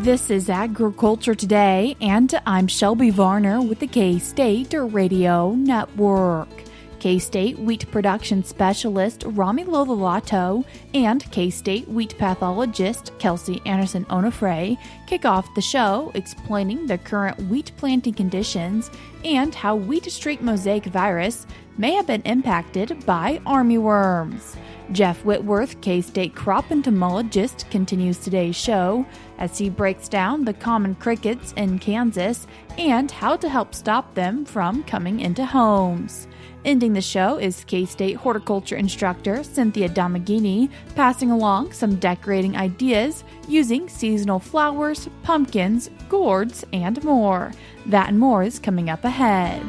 This is Agriculture Today, and I'm Shelby Varner with the K-State Radio Network. K-State wheat production specialist Romulo Lollato and K-State wheat pathologist Kelsey Andersen Onofre kick off the show explaining the current wheat planting conditions and how wheat streak mosaic virus may have been impacted by armyworms. Jeff Whitworth, K-State crop entomologist, continues today's show as he breaks down the common crickets in Kansas and how to help stop them from coming into homes. Ending the show is K-State horticulture instructor Cynthia Domenghini passing along some decorating ideas using seasonal flowers, pumpkins, gourds, and more. That and more is coming up ahead.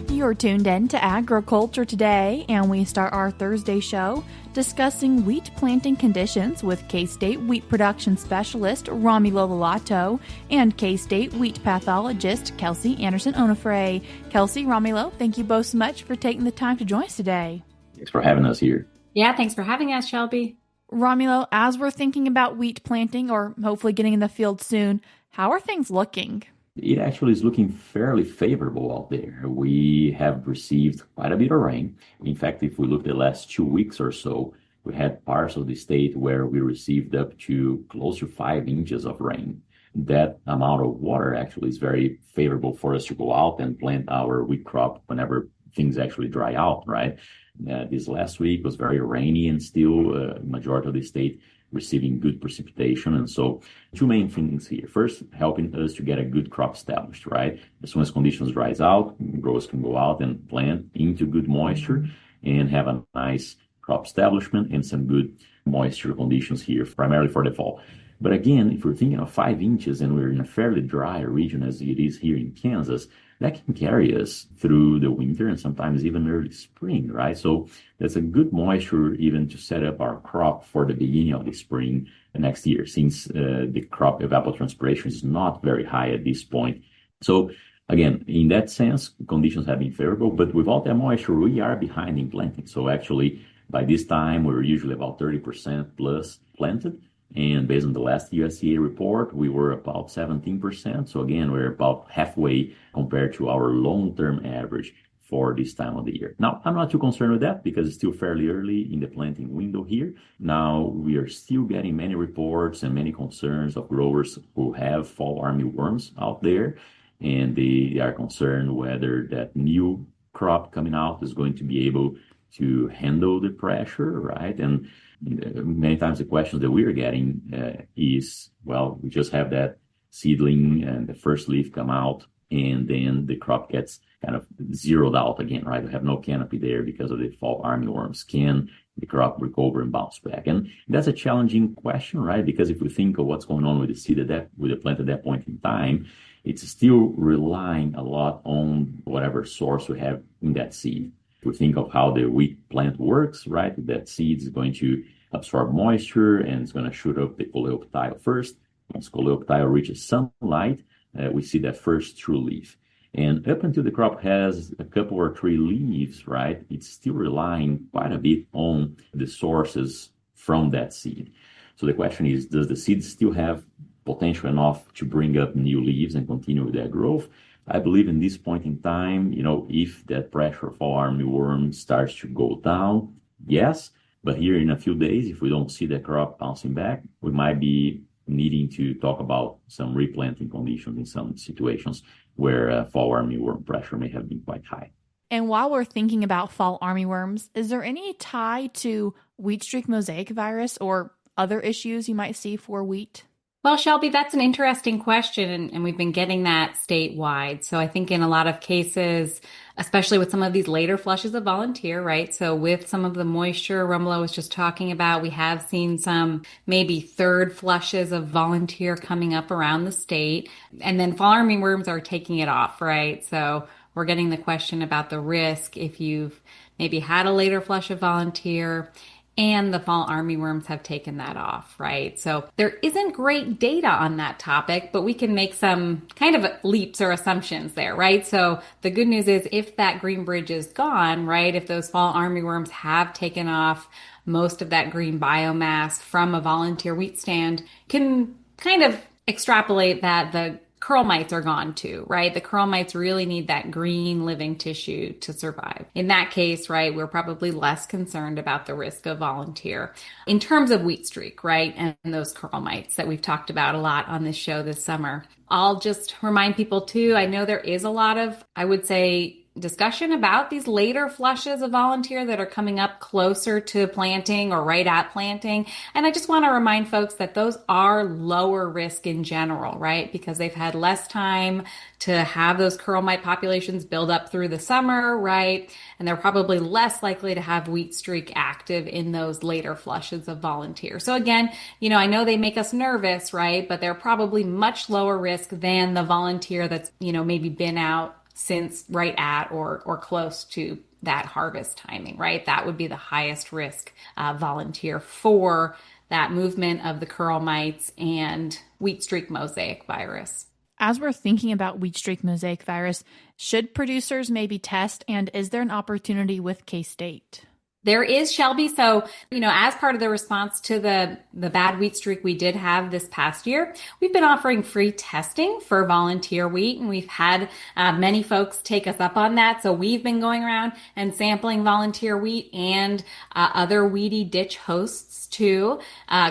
You're tuned in to Agriculture Today, and we start our Thursday show discussing wheat planting conditions with K-State wheat production specialist Romulo Lollato and K-State wheat pathologist Kelsey Andersen Onofre. Kelsey, Romulo, thank you both so much for taking the time to join us today. Thanks for having us here. Yeah, thanks for having us, Shelby. Romulo, as we're thinking about wheat planting or hopefully getting in the field soon, how are things looking? It actually is looking fairly favorable out there. We have received quite a bit of rain. In fact, if we look at the last 2 weeks or so, we had parts of the state where we received up to close to 5 inches of rain. That amount of water actually is very favorable for us to go out and plant our wheat crop whenever things actually dry out, right? This last week was very rainy and still majority of the state receiving good precipitation. And so 2 main things here. First, helping us to get a good crop established, right? As soon as conditions dries out, growers can go out and plant into good moisture and have a nice crop establishment and some good moisture conditions here, primarily for the fall. But again, if we're thinking of 5 inches and we're in a fairly dry region as it is here in Kansas, that can carry us through the winter and sometimes even early spring, right? So that's a good moisture even to set up our crop for the beginning of the spring next year, since the crop evapotranspiration is not very high at this point. So again, in that sense, conditions have been favorable, but without that moisture, we are behind in planting. So actually, by this time, we're usually about 30% plus planted. And based on the last USDA report, we were about 17%. So again, we're about halfway compared to our long-term average for this time of the year. Now, I'm not too concerned with that because it's still fairly early in the planting window here. Now, we are still getting many reports and many concerns of growers who have fall armyworms out there. And they are concerned whether that new crop coming out is going to be able to handle the pressure, right? And many times the questions that we're getting is, well, we just have that seedling and the first leaf come out and then the crop gets kind of zeroed out again, right? We have no canopy there because of the fall armyworms. Can the crop recover and bounce back? And that's a challenging question, right? Because if we think of what's going on with the seed with the plant at that point in time, it's still relying a lot on whatever source we have in that seed. If we think of how the wheat plant works, right? That seed is going to absorb moisture and it's going to shoot up the coleoptile first. Once coleoptile reaches sunlight, we see that first true leaf. And up until the crop has a couple or 3 leaves, right? It's still relying quite a bit on the sources from that seed. So the question is, does the seed still have potential enough to bring up new leaves and continue with that growth? I believe in this point in time, if that pressure for armyworm starts to go down, yes. But here in a few days, if we don't see the crop bouncing back, we might be needing to talk about some replanting conditions in some situations where fall armyworm pressure may have been quite high. And while we're thinking about fall armyworms, is there any tie to wheat streak mosaic virus or other issues you might see for wheat? Well, Shelby, that's an interesting question, and we've been getting that statewide. So I think in a lot of cases, especially with some of these later flushes of volunteer, right? So with some of the moisture Romulo was just talking about, we have seen some maybe third flushes of volunteer coming up around the state. And then fall armyworms are taking it off, right? So we're getting the question about the risk if you've maybe had a later flush of volunteer and the fall armyworms have taken that off, right? So there isn't great data on that topic, but we can make some kind of leaps or assumptions there, right? So the good news is if that green bridge is gone, right, if those fall armyworms have taken off most of that green biomass from a volunteer wheat stand, can kind of extrapolate that the curl mites are gone too, right? The curl mites really need that green living tissue to survive. In that case, right, we're probably less concerned about the risk of volunteer. In terms of wheat streak, right, and those curl mites that we've talked about a lot on this show this summer, I'll just remind people too, I know there is a lot of, I would say, discussion about these later flushes of volunteer that are coming up closer to planting or right at planting. And I just want to remind folks that those are lower risk in general, right? Because they've had less time to have those curl mite populations build up through the summer, right? And they're probably less likely to have wheat streak active in those later flushes of volunteer. So again, I know they make us nervous, right? But they're probably much lower risk than the volunteer that's, maybe been out since right at or close to that harvest timing, right? That would be the highest risk volunteer for that movement of the curl mites and wheat streak mosaic virus. As we're thinking about wheat streak mosaic virus, should producers maybe test, and is there an opportunity with K-State? There is, Shelby. So, as part of the response to the bad wheat streak we did have this past year, we've been offering free testing for volunteer wheat, and we've had many folks take us up on that. So we've been going around and sampling volunteer wheat and other weedy ditch hosts too,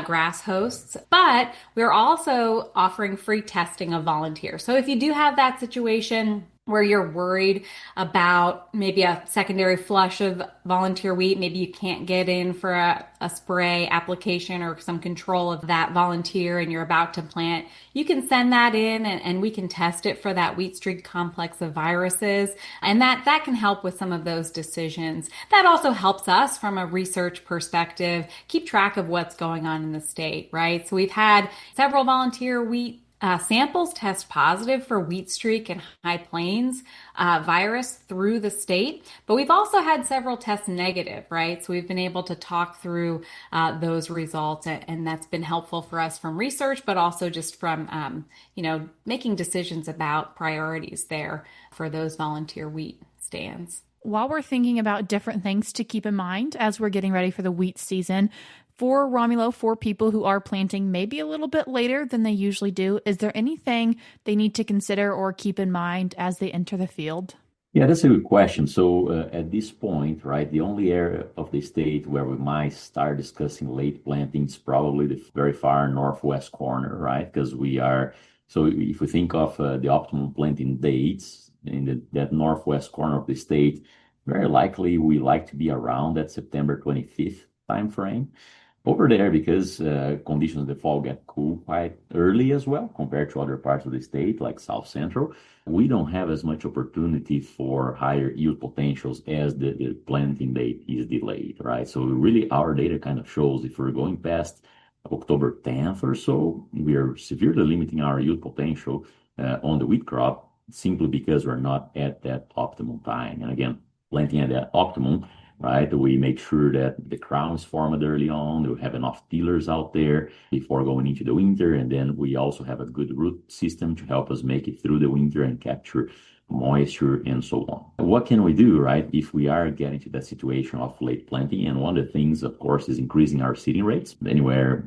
grass hosts. But we're also offering free testing of volunteers. So if you do have that situation where you're worried about maybe a secondary flush of volunteer wheat, maybe you can't get in for a spray application or some control of that volunteer and you're about to plant, you can send that in and we can test it for that wheat streak complex of viruses. And that can help with some of those decisions. That also helps us from a research perspective, keep track of what's going on in the state, right? So we've had several volunteer wheat samples test positive for wheat streak and high plains virus through the state, but we've also had several tests negative, right? So we've been able to talk through those results, and that's been helpful for us from research, but also just from, making decisions about priorities there for those volunteer wheat stands. While we're thinking about different things to keep in mind as we're getting ready for the wheat season, for Romulo, for people who are planting maybe a little bit later than they usually do, is there anything they need to consider or keep in mind as they enter the field? Yeah, that's a good question. So at this point, right, the only area of the state where we might start discussing late planting is probably the very far northwest corner, right? Because so if we think of the optimum planting dates in that northwest corner of the state, very likely we like to be around that September 25th timeframe. Over there, because conditions in the fall get cool quite early as well compared to other parts of the state, like South Central, we don't have as much opportunity for higher yield potentials as the planting date is delayed, right? So really our data kind of shows if we're going past October 10th or so, we are severely limiting our yield potential on the wheat crop simply because we're not at that optimum time. And again, planting at that optimum, right? We make sure that the crown is formed early on. We have enough tillers out there before going into the winter. And then we also have a good root system to help us make it through the winter and capture moisture and so on. What can we do, right, if we are getting to that situation of late planting? And one of the things, of course, is increasing our seeding rates. Anywhere,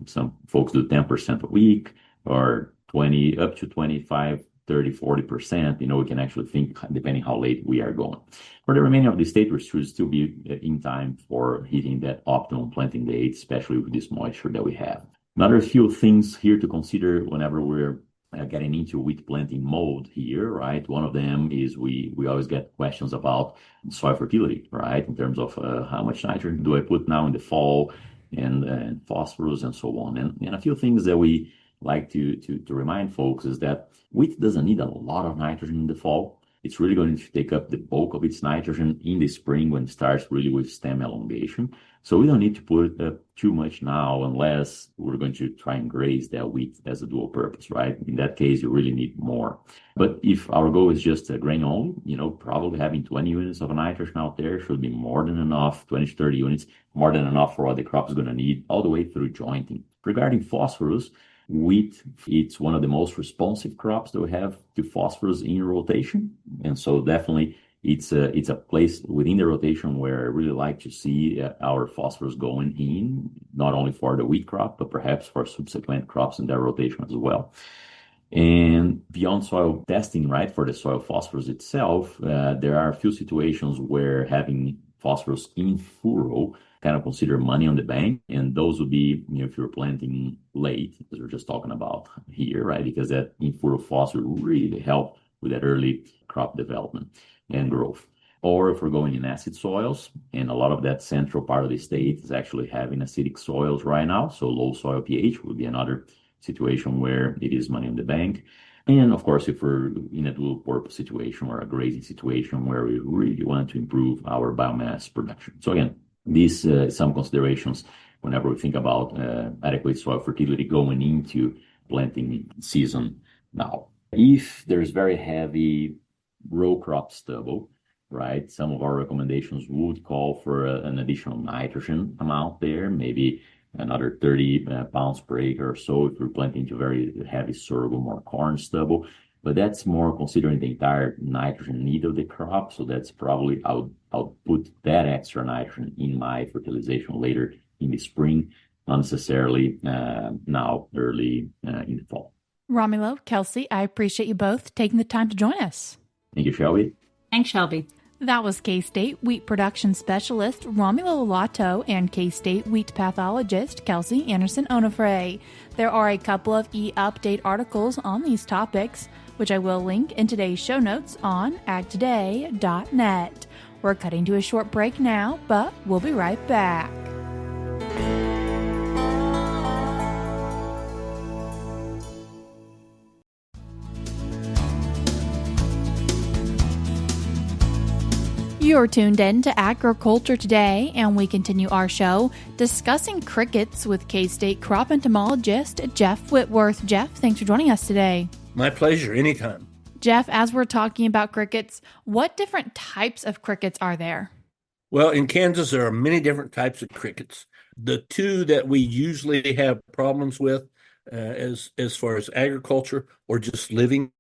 some folks do 10% a week or 20 up to 25, 30, 40%, we can actually think depending how late we are going. For the remaining of the state, we should still be in time for hitting that optimum planting date, especially with this moisture that we have. Another few things here to consider whenever we're getting into wheat planting mode here, right? One of them is we always get questions about soil fertility, right? In terms of how much nitrogen do I put now in the fall and phosphorus and so on. And a few things that we like to remind folks is that wheat doesn't need a lot of nitrogen in the fall. it's really going to take up the bulk of its nitrogen in the spring when it starts really with stem elongation. So we don't need to put too much now unless we're going to try and graze that wheat as a dual purpose, right? In that case, you really need more. But if our goal is just a grain only, probably having 20 units of nitrogen out there should be more than enough, 20 to 30 units, more than enough for what the crop is going to need all the way through jointing. Regarding phosphorus, wheat, it's one of the most responsive crops that we have to phosphorus in rotation. And so definitely it's a place within the rotation where I really like to see our phosphorus going in, not only for the wheat crop, but perhaps for subsequent crops in that rotation as well. And beyond soil testing, right, for the soil phosphorus itself, there are a few situations where having phosphorus in furrow kind of consider money on the bank, and those would be, if you're planting late, as we're just talking about here, right, because that in furrow phosphorus really help with that early crop development and growth. Or if we're going in acid soils, and a lot of that central part of the state is actually having acidic soils right now, so low soil pH would be another situation where it is money on the bank. And of course, if we're in a dual purpose situation or a grazing situation where we really want to improve our biomass production. So again, these some considerations whenever we think about adequate soil fertility going into planting season now. If there's very heavy row crop stubble, right, some of our recommendations would call for an additional nitrogen amount there, maybe another 30 pounds per acre or so if we're planting into very heavy sorghum or corn stubble. But that's more considering the entire nitrogen need of the crop. So that's probably, I'll put that extra nitrogen in my fertilization later in the spring, not necessarily now early in the fall. Romulo, Kelsey, I appreciate you both taking the time to join us. Thank you, Shelby. Thanks, Shelby. That was K-State Wheat Production Specialist Romulo Lollato and K-State Wheat Pathologist Kelsey Andersen Onofre. There are a couple of e-update articles on these topics, which I will link in today's show notes on agtoday.net. We're cutting to a short break now, but we'll be right back. You're tuned in to Agriculture Today, and we continue our show discussing crickets with K-State crop entomologist Jeff Whitworth. Jeff, thanks for joining us today. My pleasure, anytime. Jeff, as we're talking about crickets, what different types of crickets are there? Well, in Kansas, there are many different types of crickets. The two that we usually have problems with as far as agriculture or just living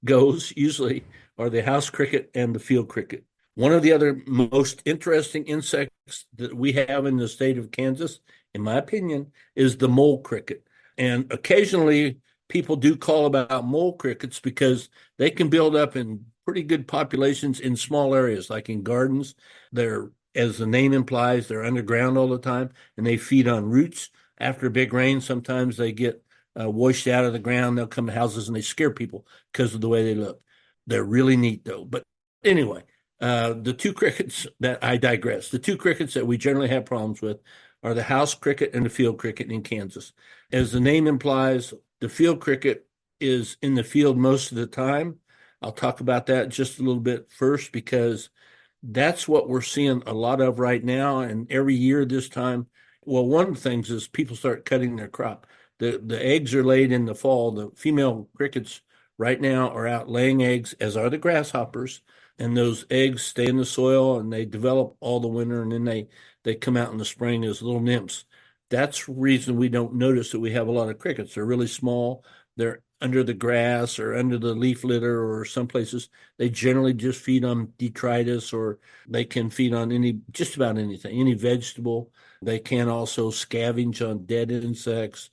goes, usually are the house cricket and the field cricket. One of the other most interesting insects that we have in the state of Kansas, in my opinion, is the mole cricket. And occasionally people do call about mole crickets because they can build up in pretty good populations in small areas, like in gardens. They're, as the name implies, they're underground all the time, and they feed on roots. After a big rain, sometimes they get washed out of the ground. They'll come to houses and they scare people because of the way they look. They're really neat, though. But anyway, the two crickets that I digress. The two crickets that we generally have problems with are the house cricket and the field cricket in Kansas. As the name implies, the field cricket is in the field most of the time. I'll talk about that just a little bit first because that's what we're seeing a lot of right now. And every year this time, well, one of the things is people start cutting their crop. The eggs are laid in the fall. The female crickets right now are out laying eggs, as are the grasshoppers. And those eggs stay in the soil and they develop all the winter, and then they come out in the spring as little nymphs. That's the reason we don't notice that we have a lot of crickets. They're really small. They're under the grass or under the leaf litter, or some places they generally just feed on detritus, or they can feed on just about anything, any vegetable. They can also scavenge on dead insects,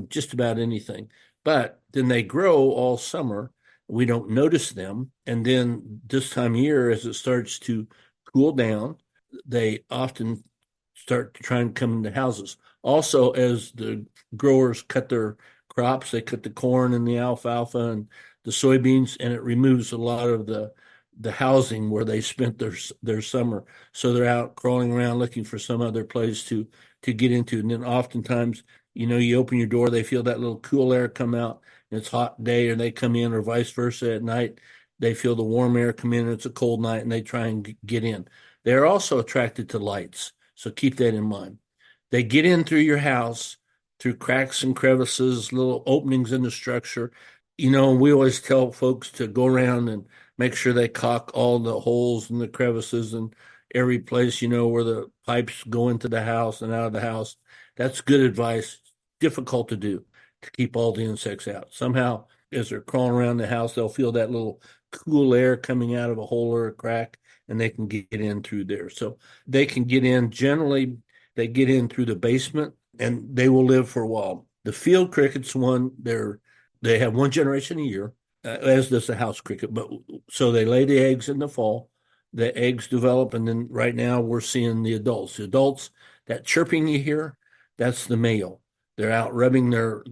just about anything. But then they grow all summer. We don't notice them. And then this time of year, as it starts to cool down, they often start to try and come into houses. Also, as the growers cut their crops, they cut the corn and the alfalfa and the soybeans, and it removes a lot of the housing where they spent their summer. So they're out crawling around looking for some other place to get into. And then oftentimes, you open your door, they feel that little cool air come out. It's hot day, or they come in, or vice versa at night. They feel the warm air come in, it's a cold night, and they try and get in. They're also attracted to lights, so keep that in mind. They get in through your house, through cracks and crevices, little openings in the structure. We always tell folks to go around and make sure they caulk all the holes and the crevices and every place, where the pipes go into the house and out of the house. That's good advice. Difficult to do, to keep all the insects out. Somehow, as they're crawling around the house, they'll feel that little cool air coming out of a hole or a crack, and they can get in through there. So they can get in. Generally, they get in through the basement, and they will live for a while. The field crickets, they have one generation a year, as does the house cricket. But so they lay the eggs in the fall. The eggs develop, and then right now we're seeing the adults. The adults, that chirping you hear, that's the male. They're out rubbing their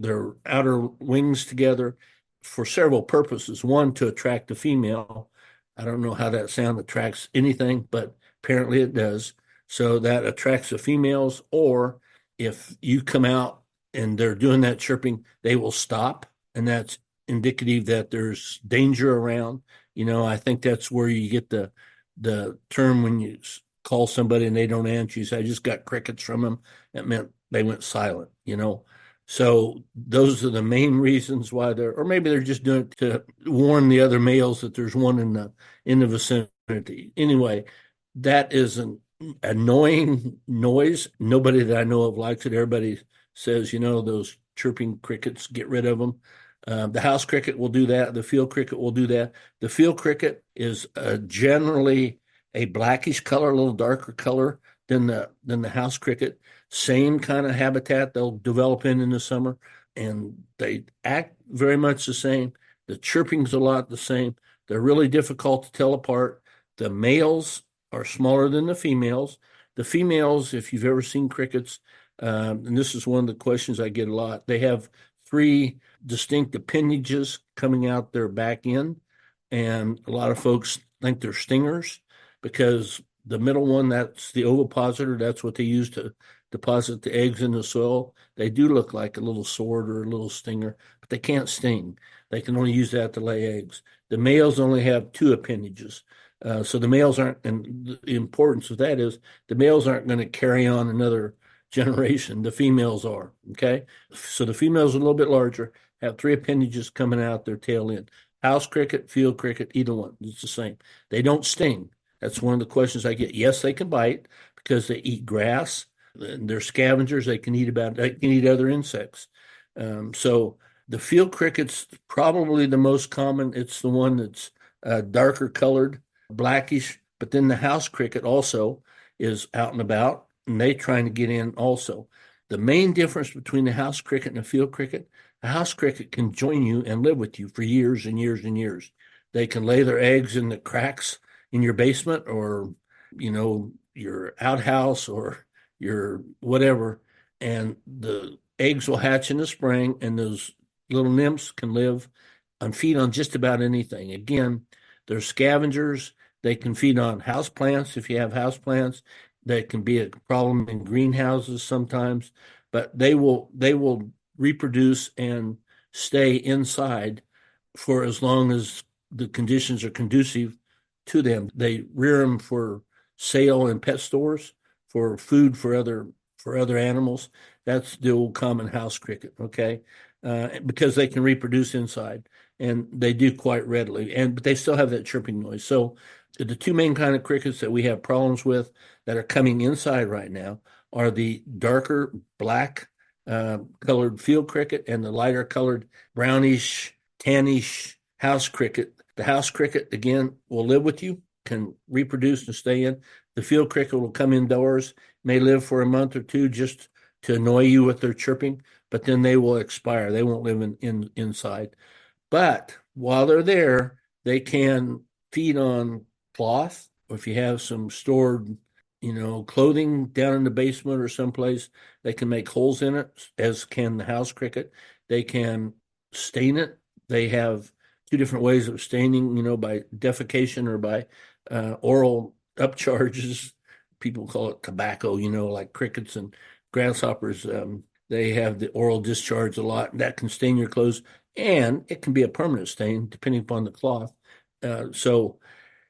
outer wings together for several purposes. One, to attract the female. I don't know how that sound attracts anything, but apparently it does. So that attracts the females, or if you come out and they're doing that chirping, they will stop, and that's indicative that there's danger around. I think that's where you get the term when you call somebody and they don't answer, you say, I just got crickets from them. That meant they went silent, So those are the main reasons why or maybe they're just doing it to warn the other males that there's one in the vicinity. Anyway, that is an annoying noise. Nobody that I know of likes it. Everybody says, those chirping crickets, get rid of them. The house cricket will do that. The field cricket will do that. The field cricket is generally a blackish color, a little darker color than the house cricket. Same kind of habitat they'll develop in the summer, and they act very much the same. The chirping's a lot the same. They're really difficult to tell apart. The males are smaller than the females. The females, if you've ever seen crickets, and this is one of the questions I get a lot, they have 3 distinct appendages coming out their back end, and a lot of folks think they're stingers because the middle one, that's the ovipositor. That's what they use to deposit the eggs in the soil. They do look like a little sword or a little stinger, but they can't sting. They can only use that to lay eggs. The males only have 2 appendages. So the males aren't, and the importance of that is the males aren't going to carry on another generation. The females are, okay? So the females are a little bit larger, have 3 appendages coming out their tail end. House cricket, field cricket, either one, it's the same. They don't sting. That's one of the questions I get. Yes, they can bite because they eat grass. They're scavengers. They can eat other insects. So the field cricket's probably the most common. It's the one that's darker colored, blackish. But then the house cricket also is out and about, and they trying to get in also. The main difference between the house cricket and the field cricket, the house cricket can join you and live with you for years and years and years. They can lay their eggs in the cracks in your basement or, your outhouse or your whatever, and the eggs will hatch in the spring, and those little nymphs can live and feed on just about anything. Again, they're scavengers. They can feed on house plants if you have house plants. That can be a problem in greenhouses sometimes, but they will reproduce and stay inside for as long as the conditions are conducive to them. They rear them for sale in pet stores, for food for other animals. That's the old common house cricket, okay? Because they can reproduce inside, and they do quite readily. But they still have that chirping noise. So the 2 main kind of crickets that we have problems with that are coming inside right now are the darker black colored field cricket and the lighter colored brownish, tannish house cricket. The house cricket, again, will live with you, can reproduce and stay in. The field cricket will come indoors, may live for a month or 2 just to annoy you with their chirping, but then they will expire. They won't live inside. But while they're there, they can feed on cloth, or if you have some stored, clothing down in the basement or someplace, they can make holes in it, as can the house cricket. They can stain it. They have 2 different ways of staining, by defecation or by oral upcharges. People call it tobacco, like crickets and grasshoppers. They have the oral discharge a lot. That can stain your clothes, and it can be a permanent stain depending upon the cloth. So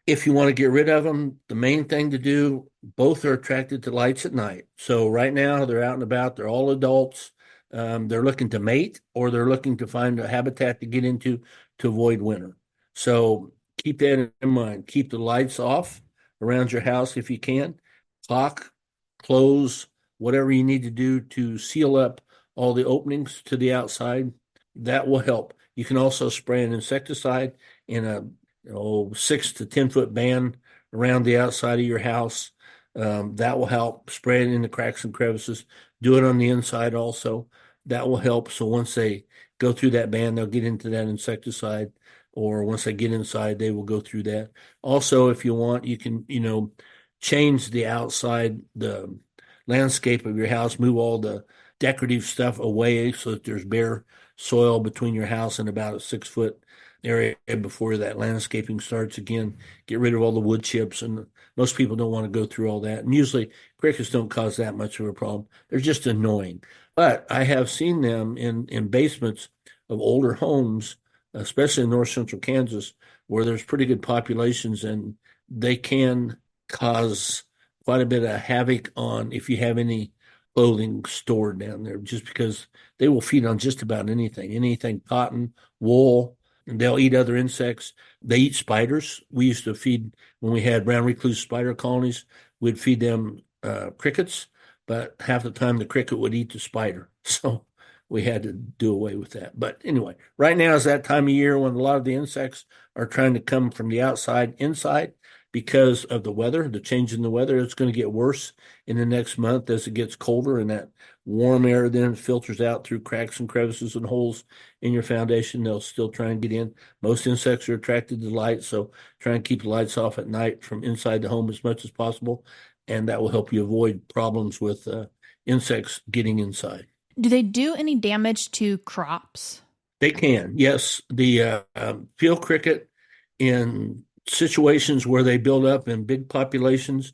if you want to get rid of them, the main thing to do, both are attracted to lights at night. So right now they're out and about. They're all adults. They're looking to mate, or they're looking to find a habitat to get into to avoid winter. So keep that in mind. Keep the lights off around your house if you can. Clock, close, whatever you need to do to seal up all the openings to the outside. That will help. You can also spray an insecticide in a 6 to 10 foot band around the outside of your house. That will help. Spray it in the cracks and crevices. Do it on the inside also. That will help. So once they go through that band, they'll get into that insecticide, or once they get inside, they will go through that. Also, if you want, you can, change the outside, the landscape of your house, move all the decorative stuff away so that there's bare soil between your house and about a 6 foot area before that landscaping starts again. Get rid of all the wood chips, and most people don't want to go through all that. And usually crickets don't cause that much of a problem. They're just annoying. But I have seen them in basements of older homes, especially in north central Kansas, where there's pretty good populations, and they can cause quite a bit of havoc on if you have any clothing stored down there, just because they will feed on just about anything cotton, wool, and they'll eat other insects. They eat spiders. We used to feed, when we had brown recluse spider colonies, we'd feed them crickets, but half the time the cricket would eat the spider. So we had to do away with that. But anyway, right now is that time of year when a lot of the insects are trying to come from the outside inside because of the weather, the change in the weather. It's going to get worse in the next month as it gets colder, and that warm air then filters out through cracks and crevices and holes in your foundation. They'll still try and get in. Most insects are attracted to light, so try and keep the lights off at night from inside the home as much as possible, and that will help you avoid problems with insects getting inside. Do they do any damage to crops? They can, yes. The field cricket, in situations where they build up in big populations,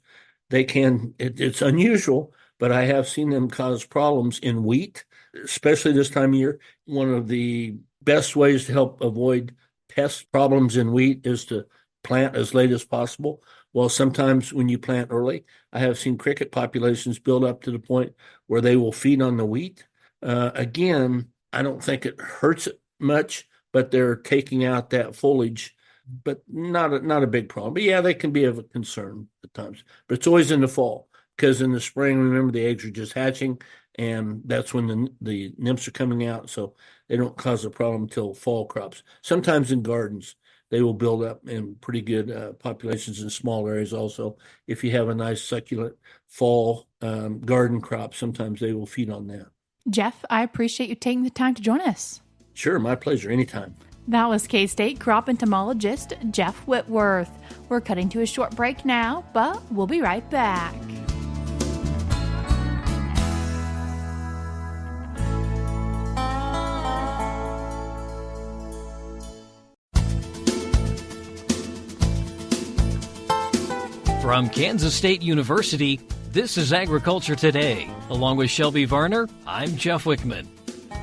they can, it's unusual, but I have seen them cause problems in wheat, especially this time of year. One of the best ways to help avoid pest problems in wheat is to plant as late as possible. Well, sometimes when you plant early, I have seen cricket populations build up to the point where they will feed on the wheat. Again, I don't think it hurts it much, but they're taking out that foliage, but not a big problem. But yeah, they can be of a concern at times. But it's always in the fall, because in the spring, remember, the eggs are just hatching, and that's when the nymphs are coming out. So they don't cause a problem until fall crops. Sometimes in gardens, they will build up in pretty good populations in small areas also. If you have a nice succulent fall garden crop, sometimes they will feed on that. Jeff, I appreciate you taking the time to join us. Sure, my pleasure. Anytime. That was K-State crop entomologist Jeff Whitworth. We're cutting to a short break now, but we'll be right back. From Kansas State University, this is Agriculture Today. Along with Shelby Varner, I'm Jeff Wickman.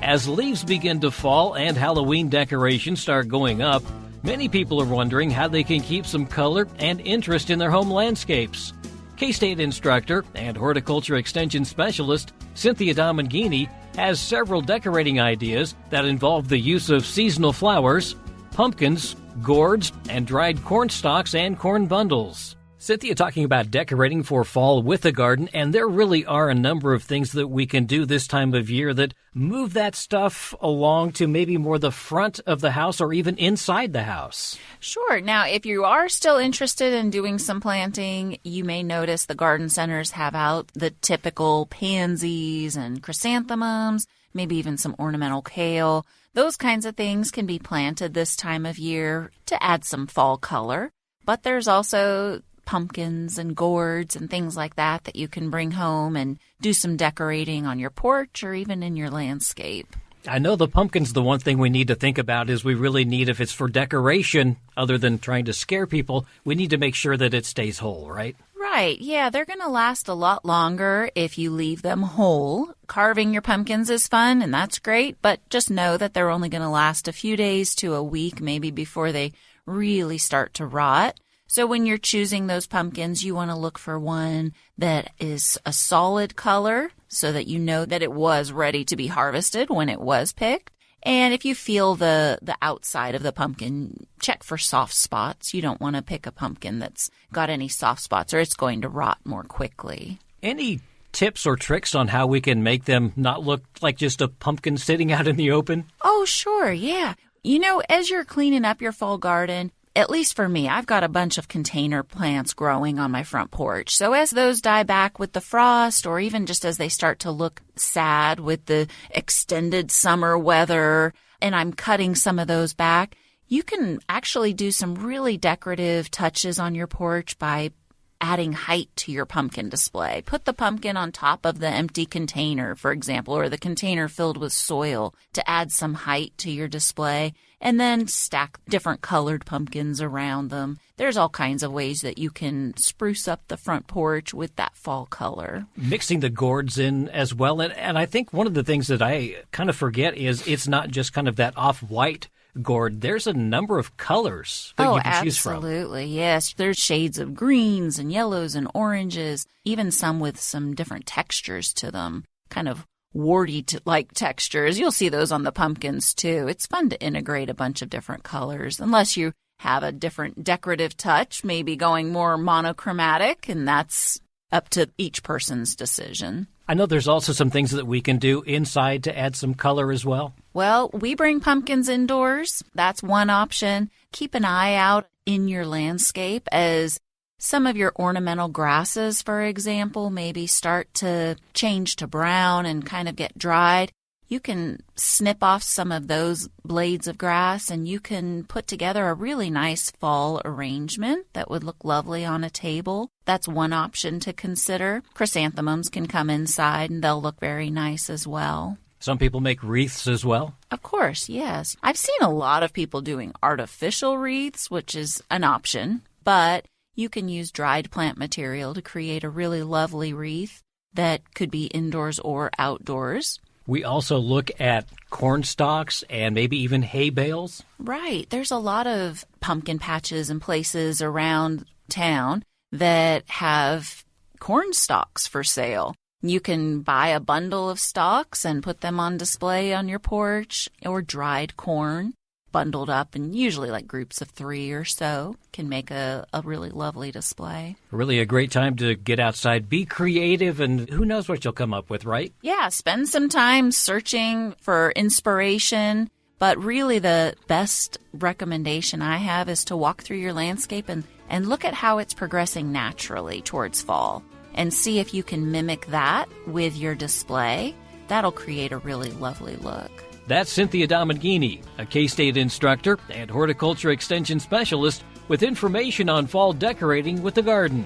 As leaves begin to fall and Halloween decorations start going up, many people are wondering how they can keep some color and interest in their home landscapes. K-State instructor and horticulture extension specialist Cynthia Domenghini has several decorating ideas that involve the use of seasonal flowers, pumpkins, gourds, and dried corn stalks and corn bundles. Cynthia talking about decorating for fall with the garden, and there really are a number of things that we can do this time of year that move that stuff along to maybe more the front of the house or even inside the house. Sure. Now, if you are still interested in doing some planting, you may notice the garden centers have out the typical pansies and chrysanthemums, maybe even some ornamental kale. Those kinds of things can be planted this time of year to add some fall color. But there's also pumpkins and gourds and things like that you can bring home and do some decorating on your porch or even in your landscape. I know the pumpkin's the one thing we need to think about is we really need, if it's for decoration, other than trying to scare people, we need to make sure that it stays whole, right? Right. Yeah, they're going to last a lot longer if you leave them whole. Carving your pumpkins is fun, and that's great, but just know that they're only going to last a few days to a week, maybe, before they really start to rot. So when you're choosing those pumpkins, you want to look for one that is a solid color so that you know that it was ready to be harvested when it was picked. And if you feel the outside of the pumpkin, check for soft spots. You don't want to pick a pumpkin that's got any soft spots or it's going to rot more quickly. Any tips or tricks on how we can make them not look like just a pumpkin sitting out in the open? Oh, sure, yeah. You know, as you're cleaning up your fall garden, at least for me, I've got a bunch of container plants growing on my front porch. So as those die back with the frost, or even just as they start to look sad with the extended summer weather, and I'm cutting some of those back, you can actually do some really decorative touches on your porch by adding height to your pumpkin display. Put the pumpkin on top of the empty container, for example, or the container filled with soil to add some height to your display, and then stack different colored pumpkins around them. There's all kinds of ways that you can spruce up the front porch with that fall color. Mixing the gourds in as well. And I think one of the things that I kind of forget is it's not just kind of that off-white gourd. There's a number of colors that you can choose from. Absolutely, yes. There's shades of greens and yellows and oranges, even some with some different textures to them, kind of warty-like textures. You'll see those on the pumpkins, too. It's fun to integrate a bunch of different colors, unless you have a different decorative touch, maybe going more monochromatic, and that's up to each person's decision. I know there's also some things that we can do inside to add some color as well. Well, we bring pumpkins indoors. That's one option. Keep an eye out in your landscape as some of your ornamental grasses, for example, maybe start to change to brown and kind of get dried. You can snip off some of those blades of grass and you can put together a really nice fall arrangement that would look lovely on a table. That's one option to consider. Chrysanthemums can come inside and they'll look very nice as well. Some people make wreaths as well. Of course, yes. I've seen a lot of people doing artificial wreaths, which is an option, but you can use dried plant material to create a really lovely wreath that could be indoors or outdoors. We also look at corn stalks and maybe even hay bales. Right. There's a lot of pumpkin patches and places around town that have corn stalks for sale. You can buy a bundle of stalks and put them on display on your porch, or dried corn bundled up, and usually like groups of 3 or so can make a really lovely display. Really a great time to get outside, be creative, and who knows what you'll come up with, right? Yeah, spend some time searching for inspiration. But really the best recommendation I have is to walk through your landscape and look at how it's progressing naturally towards fall and see if you can mimic that with your display. That'll create a really lovely look. That's Cynthia Domenghini, a K-State instructor and horticulture extension specialist with information on fall decorating with the garden.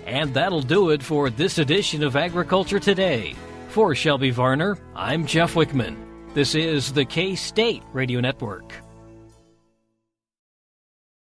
And that'll do it for this edition of Agriculture Today. For Shelby Varner, I'm Jeff Wickman. This is the K-State Radio Network.